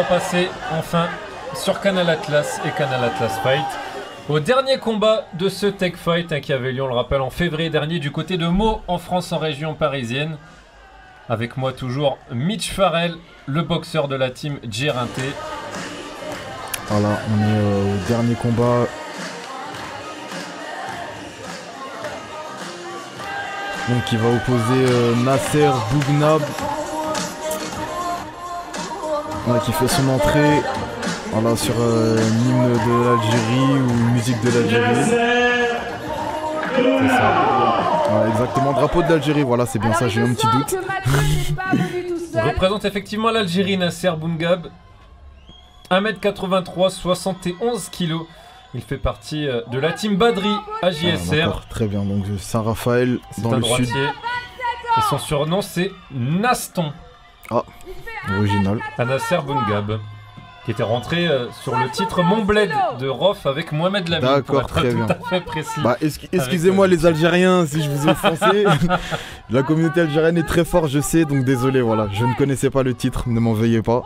passer enfin sur Canal Atlas et Canal Atlas Fight. Au dernier combat de ce Tech Fight qui avait lieu, on le rappelle, en février dernier du côté de Meaux en France en région parisienne. Avec moi toujours Mitch Farrell, le boxeur de la team Gérinté. Voilà, on est au dernier combat. Donc il va opposer Nasser Bougnab. Voilà, qui fait son entrée. Voilà, sur l'hymne de l'Algérie ou musique de l'Algérie. C'est ça. Voilà, exactement, drapeau de l'Algérie, voilà, c'est bien. Alors ça, j'ai eu un petit doute. Il représente effectivement l'Algérie, Nasser Bougnab. 1m83, 71 kg. Il fait partie de la team Badri à JSR. Très bien, donc Saint-Raphaël dans le sud. Et son surnom c'est Naston. Ah, original. À Nasser Bougnab, qui était rentré sur le titre Mon Bled de Rof avec Mohamed Lamine. D'accord, très bien. Tout à fait précis. Bah, excusez-moi les Algériens si je vous ai offensé. La communauté algérienne est très forte, je sais, donc désolé, voilà. Je ne connaissais pas le titre, ne m'en veuillez pas.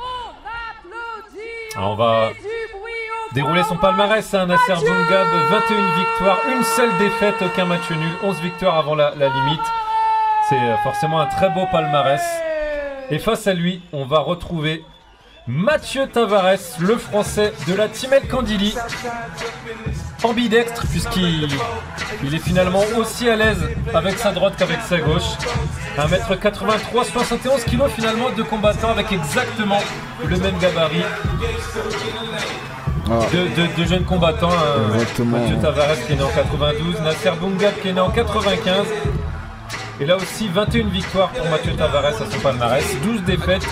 Alors on va dérouler son palmarès, hein, Nasser Bougnab, 21 victoires, une seule défaite, aucun match nul, 11 victoires avant la limite. C'est forcément un très beau palmarès. Et face à lui, on va retrouver Mathieu Tavares, le français de la team El Kandili. Ambidextre, puisqu'il est finalement aussi à l'aise avec sa droite qu'avec sa gauche. 1m83, 71 kg finalement de combattants avec exactement le même gabarit. Deux jeunes combattants, Mathieu Tavares qui est né en 92, Nasser Bougnab qui est né en 95. Et là aussi 21 victoires pour Mathieu Tavares à son palmarès, 12 défaites,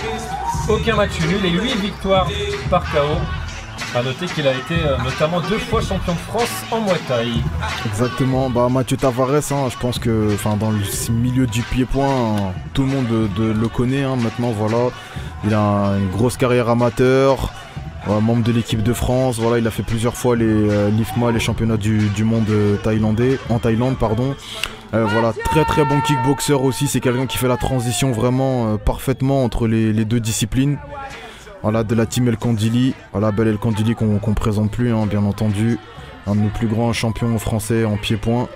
aucun match nul et 8 victoires par KO. A noter qu'il a été notamment 2 fois champion de France en Muay Thai. Exactement, bah Mathieu Tavares, hein, je pense que dans le milieu du pied-point, tout le monde le connaît maintenant, voilà. Il a une grosse carrière amateur. Membre de l'équipe de France, voilà, il a fait plusieurs fois l'IFMA, les championnats du monde en Thaïlande, pardon. Voilà, très bon kickboxer aussi, c'est quelqu'un qui fait la transition vraiment parfaitement entre les deux disciplines. Voilà, de la team El Kandili, voilà, belle El Kandili qu'on présente plus, hein, bien entendu. Un de nos plus grands champions français en pied-point.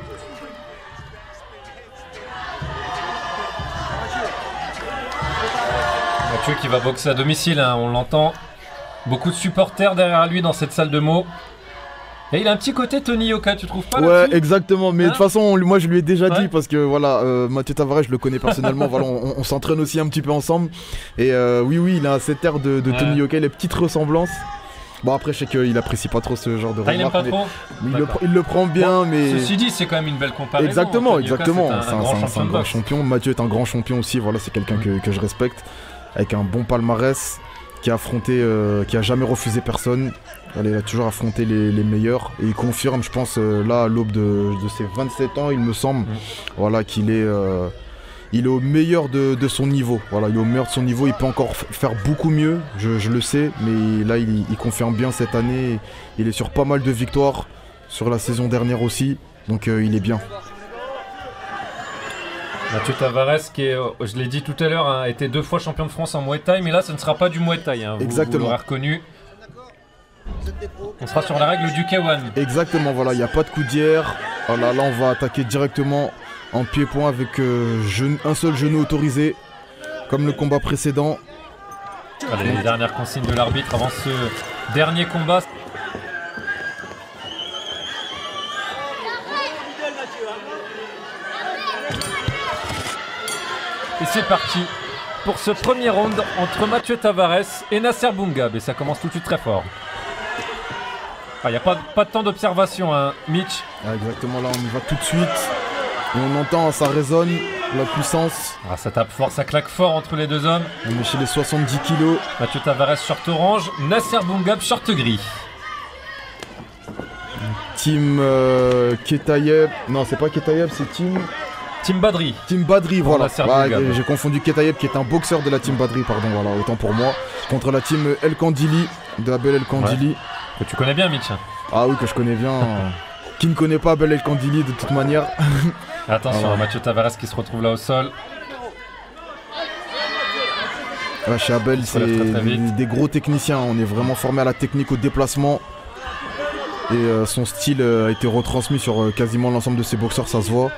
Mathieu qui va boxer à domicile, hein, on l'entend. Beaucoup de supporters derrière lui dans cette salle de mots. Et il a un petit côté Tony Yoka, tu trouves pas? Ouais, exactement, mais de toute façon, moi je lui ai déjà dit parce que voilà, Mathieu Tavares, je le connais personnellement, voilà, on s'entraîne aussi un petit peu ensemble. Et oui, il a cette air de Tony Yoka, les petites ressemblances. Bon, après, je sais qu'il apprécie pas trop ce genre de remarques. Il aime pas trop. Il le prend bien, mais. Ceci dit, c'est quand même une belle comparaison. Exactement. C'est un grand champion. Mathieu est un grand champion aussi, voilà, c'est quelqu'un que je respecte. Avec un bon palmarès, qui a affronté, qui a jamais refusé personne. Il a toujours affronté les meilleurs et il confirme, je pense, là à l'aube de ses 27 ans, il me semble, voilà, qu'il est, il est au meilleur de son niveau. Voilà, il est au meilleur de son niveau, il peut encore faire beaucoup mieux, je le sais, mais là il confirme bien cette année. Il est sur pas mal de victoires, sur la saison dernière aussi, donc il est bien. Mathieu Tavares qui est, je l'ai dit tout à l'heure, a été 2 fois champion de France en Muay Thai, mais là ce ne sera pas du Muay Thai, hein, exactement. Vous l'aurez reconnu. On sera sur la règle du K1. Exactement, voilà, il n'y a pas de coudière. Voilà, là on va attaquer directement en pied-point avec un seul genou autorisé, comme le combat précédent. Allez, les dernières consignes de l'arbitre avant ce dernier combat. Et c'est parti pour ce premier round entre Mathieu Tavares et Nasser Bougnab. Et ça commence tout de suite très fort. Il n'y a pas de temps d'observation, hein, Mitch. Ah, exactement, là on y va tout de suite. Et on entend, ça résonne, la puissance. Ah, ça tape fort, ça claque fort entre les deux hommes. On est chez les 70 kilos. Mathieu Tavares, short orange. Nasser Bougnab, short gris. Team Ketayev. Non, c'est pas Ketayev, c'est Team Badri. Team Badri, voilà. J'ai confondu Ketayev qui est un boxeur de la Team Badri, pardon, voilà, autant pour moi. Contre la Team El Kandili, de la belle El Kandili. Ouais. Que tu connais bien, Mitch. Ah oui, que je connais bien. Qui ne connaît pas Bel El Kandili de toute manière. Attention, Mathieu Tavares qui se retrouve là au sol. Ouais, chez Abel, c'est des gros techniciens. On est vraiment formé à la technique, au déplacement. Et son style a été retransmis sur quasiment l'ensemble de ses boxeurs, ça se voit.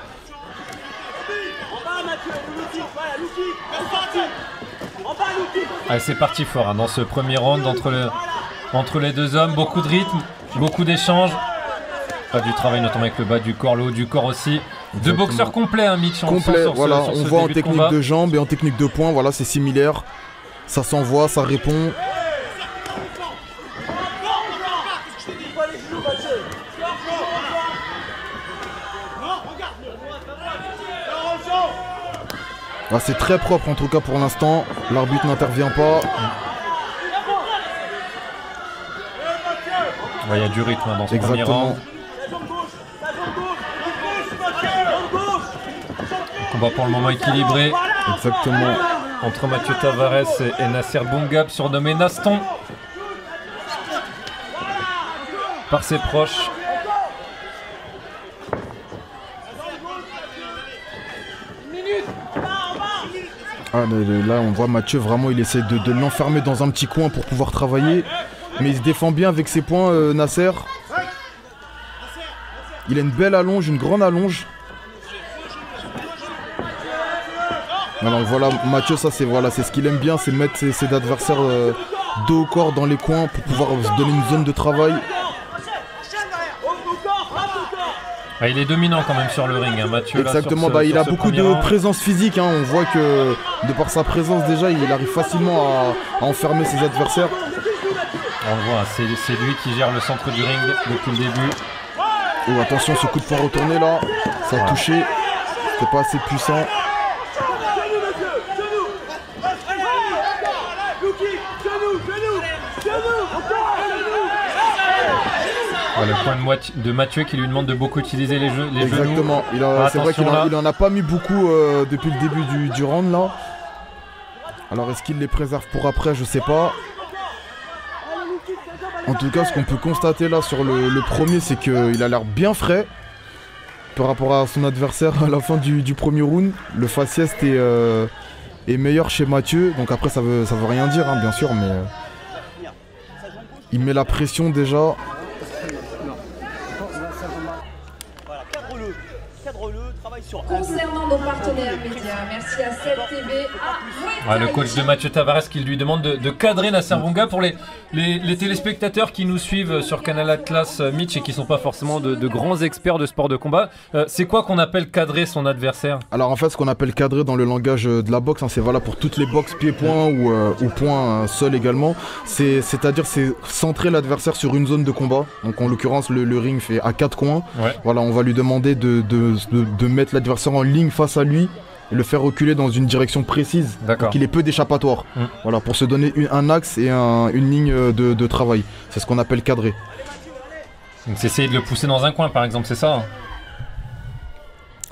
Allez, c'est parti fort hein, dans ce premier round entre les deux hommes. Beaucoup de rythme, beaucoup d'échanges. Pas du travail notamment avec le bas du corps, le haut du corps aussi. Exactement. Deux boxeurs complets, hein, Mitch. Complet, voilà, on voit en technique de jambes et en technique de poing, voilà, c'est similaire. Ça s'envoie, ça répond. Ah, c'est très propre en tout cas pour l'instant. L'arbitre n'intervient pas. Il y a du rythme hein, dans ce premier round. Combat pour le moment équilibré. Exactement. Entre Mathieu Tavares et Nasser Boungab, surnommé Naston par ses proches. Ah, là on voit Mathieu vraiment il essaie de l'enfermer dans un petit coin pour pouvoir travailler. Mais il se défend bien avec ses poings Nasser. Il a une belle allonge, une grande allonge. Alors voilà Mathieu, ça c'est voilà, c'est ce qu'il aime bien, c'est mettre ses adversaires dos au corps dans les coins pour pouvoir se donner une zone de travail. Ah, il est dominant quand même sur le ring, hein, Mathieu. Exactement, il a beaucoup de présence physique. Hein. On voit que de par sa présence déjà, il arrive facilement à enfermer ses adversaires. On voit, c'est lui qui gère le centre du ring depuis le début. Oh, attention, ce coup de poing retourné là, ça a touché. C'était pas assez puissant. Le point de Mathieu qui lui demande de beaucoup utiliser les genoux. Exactement, c'est vrai qu'il en a pas mis beaucoup depuis le début du round là. Alors est-ce qu'il les préserve pour après, je sais pas. En tout cas ce qu'on peut constater là sur le premier, c'est qu'il a l'air bien frais par rapport à son adversaire à la fin du premier round. Le faciès est meilleur chez Mathieu, donc après ça veut rien dire hein, bien sûr, mais il met la pression déjà. Concernant nos partenaires médias, merci à CELTV. Le coach de Mathieu Tavares qui lui demande de cadrer Nasser Boungab pour les téléspectateurs qui nous suivent sur Canal Atlas, Mitch, et qui ne sont pas forcément de grands experts de sport de combat. C'est quoi qu'on appelle cadrer son adversaire? Alors en fait, ce qu'on appelle cadrer dans le langage de la boxe, hein, c'est valable pour toutes les boxes pied-point ou point seul également. C'est-à-dire c'est centrer l'adversaire sur une zone de combat. Donc en l'occurrence, le ring fait à 4 coins. Ouais. Voilà, on va lui demander de mettre l'adversaire en ligne face à lui et le faire reculer dans une direction précise. Donc il ait peu d'échappatoire. Voilà, pour se donner un axe et une ligne de travail. C'est ce qu'on appelle cadrer. Donc c'est essayer de le pousser dans un coin par exemple, c'est ça?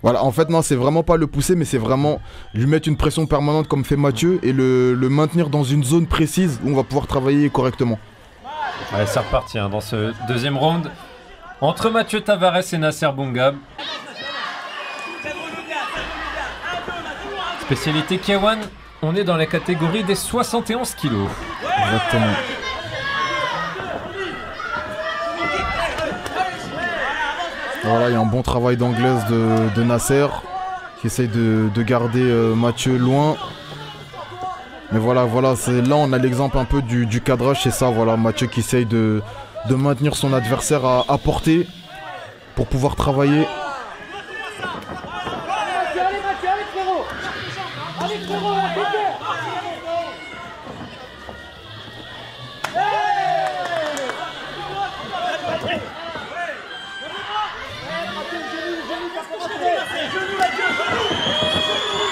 Voilà, en fait non, c'est vraiment pas le pousser, mais c'est vraiment lui mettre une pression permanente comme fait Mathieu et le maintenir dans une zone précise où on va pouvoir travailler correctement. Allez, c'est reparti hein, dans ce deuxième round entre Mathieu Tavares et Nasser Boungab. Spécialité K1, on est dans la catégorie des 71 kilos. Exactement. Voilà, il y a un bon travail d'anglaise de Nasser qui essaye de garder Mathieu loin. Mais voilà, là on a l'exemple un peu du cadrage, c'est ça, voilà, Mathieu qui essaye de maintenir son adversaire à portée pour pouvoir travailler.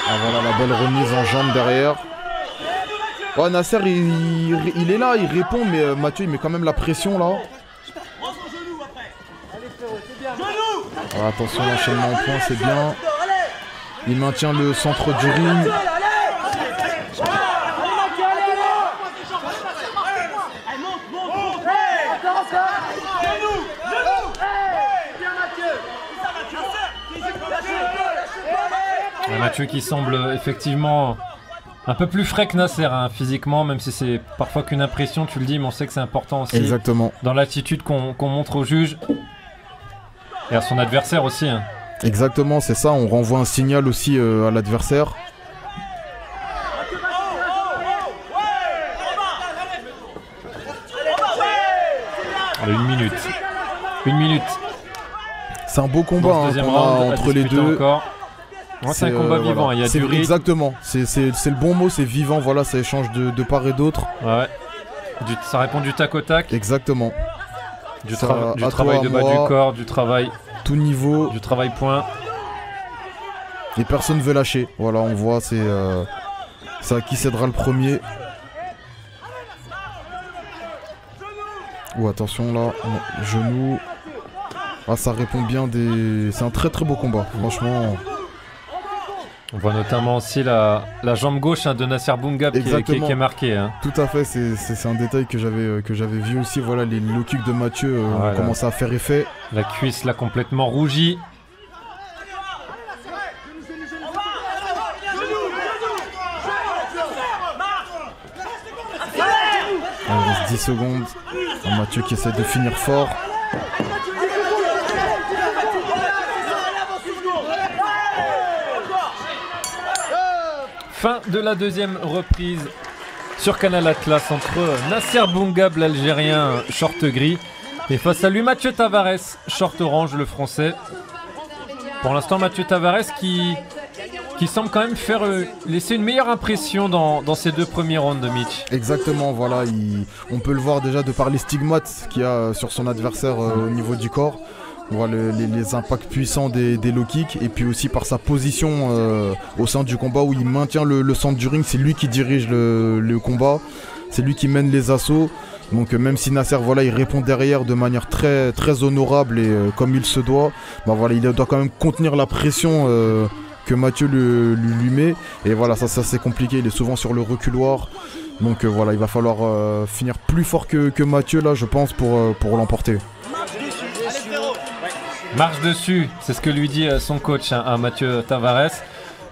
Ah, voilà la belle remise en jambe derrière. Oh, Nasser il est là, il répond, mais Mathieu il met quand même la pression là. Ah, attention, l'enchaînement en point, c'est bien. Il maintient le centre du ring. Mathieu qui semble effectivement Un peu plus frais que Nasser, hein, physiquement, même si c'est parfois qu'une impression, tu le dis, mais on sait que c'est important aussi. Exactement. Dans l'attitude qu'on montre au juge et à son adversaire aussi. Hein. Exactement, c'est ça, on renvoie un signal aussi à l'adversaire. Allez, 1 minute. 1 minute. C'est un beau combat entre les deux. C'est un combat vivant, il y a du rythme. Exactement, c'est le bon mot, c'est vivant, voilà, ça échange de part et d'autre. Ouais. Ça répond du tac au tac. Exactement. Du travail de bas du corps, du travail. Tout niveau. Du travail point. Et personne ne veut lâcher. Voilà, on voit, c'est à qui cédera le premier. Oh, attention là, non, genou. Ah, ça répond bien des. C'est un très très beau combat, franchement. On voit notamment aussi la jambe gauche de Nasser Boungab qui est marquée. Hein. Tout à fait, c'est un détail que j'avais vu aussi. Voilà, les low kicks de Mathieu ont commencé à faire effet. La cuisse là complètement rougie. Il reste 10 secondes. Mathieu qui essaie de finir fort. Fin de la deuxième reprise sur Canal Atlas entre Nasser Boungab, l'Algérien, short gris, et face à lui Mathieu Tavares, short orange, le français. Pour l'instant, Mathieu Tavares qui semble quand même laisser une meilleure impression dans ces deux premiers rounds de Mitch. Exactement, voilà, on peut le voir déjà de par les stigmates qu'il y a sur son adversaire au niveau du corps. On voit les impacts puissants des low kicks et puis aussi par sa position au sein du combat où il maintient le centre du ring. C'est lui qui dirige le combat, c'est lui qui mène les assauts. Donc même si Nasser il répond derrière de manière très, très honorable et comme il se doit, il doit quand même contenir la pression que Mathieu lui met. Et voilà, ça c'est compliqué, il est souvent sur le reculoir. Donc il va falloir finir plus fort que Mathieu là, je pense, pour l'emporter. Marche dessus, c'est ce que lui dit son coach à Mathieu Tavares.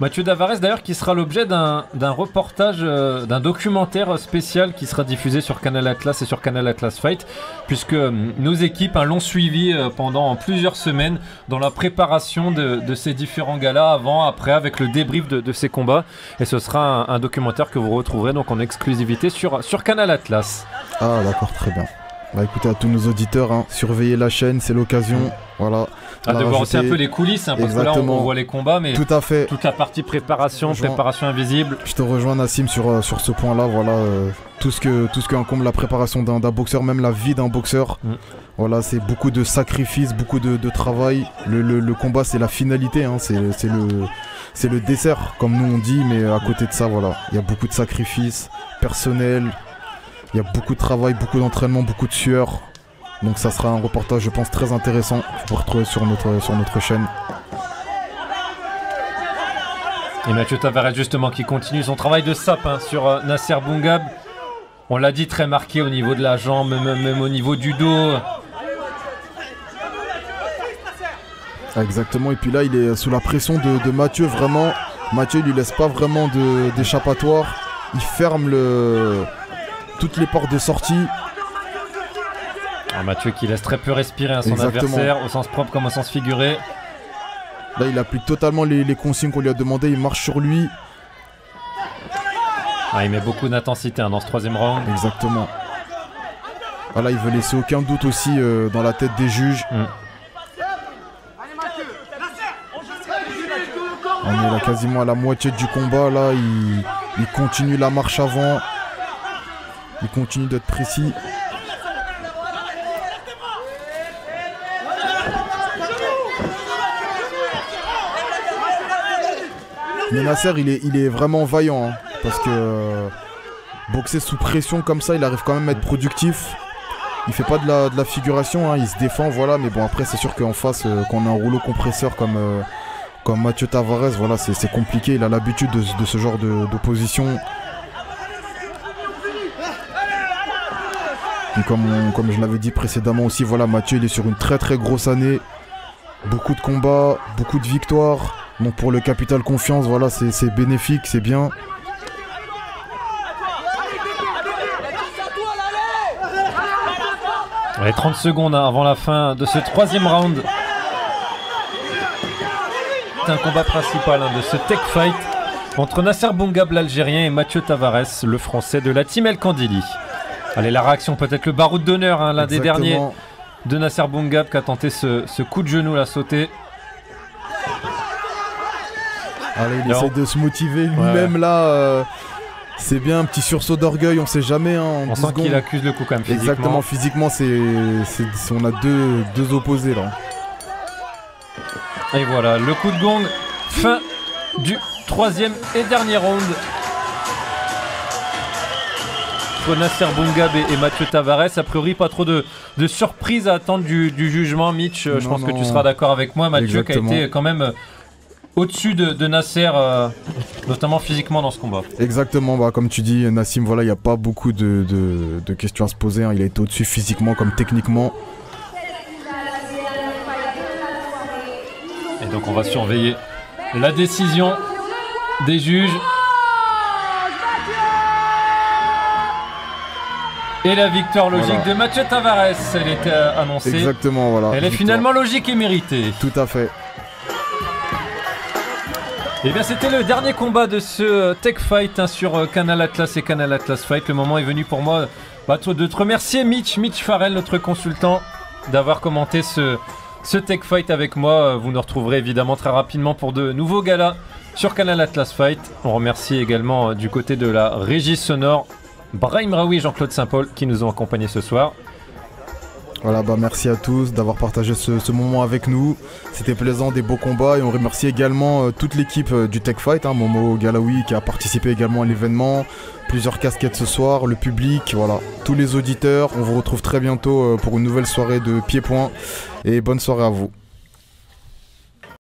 Mathieu Tavares d'ailleurs qui sera l'objet d'un reportage, d'un documentaire spécial qui sera diffusé sur Canal Atlas et sur Canal Atlas Fight, puisque nos équipes l'ont suivi pendant plusieurs semaines dans la préparation de ces différents galas, avant, après, avec le débrief de ces combats. Et ce sera un documentaire que vous retrouverez donc en exclusivité sur Canal Atlas. Ah d'accord, très bien. Écoutez, à tous nos auditeurs, surveillez la chaîne, c'est l'occasion. Voilà. De voir aussi un peu les coulisses, parce que là on voit les combats, mais tout à fait. Toute la partie préparation invisible. Je te rejoins Nassim sur ce point-là. Voilà, tout ce que incombe la préparation d'un boxeur, même la vie d'un boxeur. Voilà, c'est beaucoup de sacrifices, beaucoup de travail. Le combat, c'est la finalité, c'est le dessert, comme nous on dit, mais à côté de ça, voilà, il y a beaucoup de sacrifices personnels. Il y a beaucoup de travail, beaucoup d'entraînement, beaucoup de sueur. Donc ça sera un reportage, je pense, très intéressant pour retrouver sur notre chaîne. Et Mathieu Tavares justement qui continue son travail de sape sur Nasser Boungab. On l'a dit, très marqué au niveau de la jambe, même au niveau du dos. Exactement, et puis là il est sous la pression de Mathieu, vraiment. Mathieu il lui laisse pas vraiment d'échappatoire. Il ferme toutes les portes de sortie. Mathieu qui laisse très peu respirer à son adversaire, au sens propre comme au sens figuré. Là il applique totalement les consignes qu'on lui a demandé, il marche sur lui. Il met beaucoup d'intensité dans ce troisième round. Exactement. Voilà, il veut laisser aucun doute aussi dans la tête des juges. On est là quasiment à la moitié du combat, là il continue la marche avant. Il continue d'être précis. Mais Nasser, il est vraiment vaillant. Parce que boxer sous pression comme ça, il arrive quand même à être productif. Il fait pas de la figuration, il se défend, voilà. Mais bon, après, c'est sûr qu'en face, quand on a un rouleau compresseur comme Mathieu Tavares, voilà, c'est compliqué. Il a l'habitude de ce genre d'opposition. Et comme je l'avais dit précédemment aussi, voilà, Mathieu il est sur une très très grosse année. Beaucoup de combats, beaucoup de victoires. Donc pour le capital confiance, voilà, c'est bénéfique, c'est bien. Allez, 30 secondes avant la fin de ce troisième round. C'est un combat principal de ce tech fight entre Nasser Boungab, l'Algérien, et Mathieu Tavares, le Français de la team El Kandili. Allez, la réaction, peut-être le baroud d'honneur, l'un des derniers de Nasser Boungab qui a tenté ce coup de genou, la sauté. Allez, il essaie de se motiver lui-même là. C'est bien, un petit sursaut d'orgueil, on sait jamais. On sent qu'il accuse le coup quand même physiquement. Exactement, physiquement, on a deux opposés là. Et voilà, le coup de gong, fin du troisième et dernier round. Entre Nasser Boungab et Mathieu Tavares. A priori, pas trop de surprise à attendre du jugement. Mitch, je pense que tu seras d'accord avec moi. Mathieu Exactement. Qui a été quand même au-dessus de Nasser, notamment physiquement dans ce combat. Exactement, comme tu dis, Nassim, voilà, il n'y a pas beaucoup de questions à se poser. Il a été au-dessus physiquement comme techniquement. Et donc on va surveiller la décision des juges. Et la victoire logique de Mathieu Tavares, elle était annoncée. Exactement, voilà. Elle est finalement logique et méritée. Tout à fait. Et bien c'était le dernier combat de ce Tech Fight sur Canal Atlas et Canal Atlas Fight. Le moment est venu pour moi de te remercier Mitch Farrell, notre consultant, d'avoir commenté ce Tech Fight avec moi. Vous nous retrouverez évidemment très rapidement pour de nouveaux galas sur Canal Atlas Fight. On remercie également du côté de la régie sonore Brahim Raoui et Jean-Claude Saint-Paul qui nous ont accompagnés ce soir. Voilà, merci à tous d'avoir partagé ce moment avec nous. C'était plaisant, des beaux combats, et on remercie également toute l'équipe du Tech Fight, Momo Galaoui qui a participé également à l'événement, plusieurs casquettes ce soir, le public, voilà, tous les auditeurs. On vous retrouve très bientôt pour une nouvelle soirée de Pieds-Points, et bonne soirée à vous.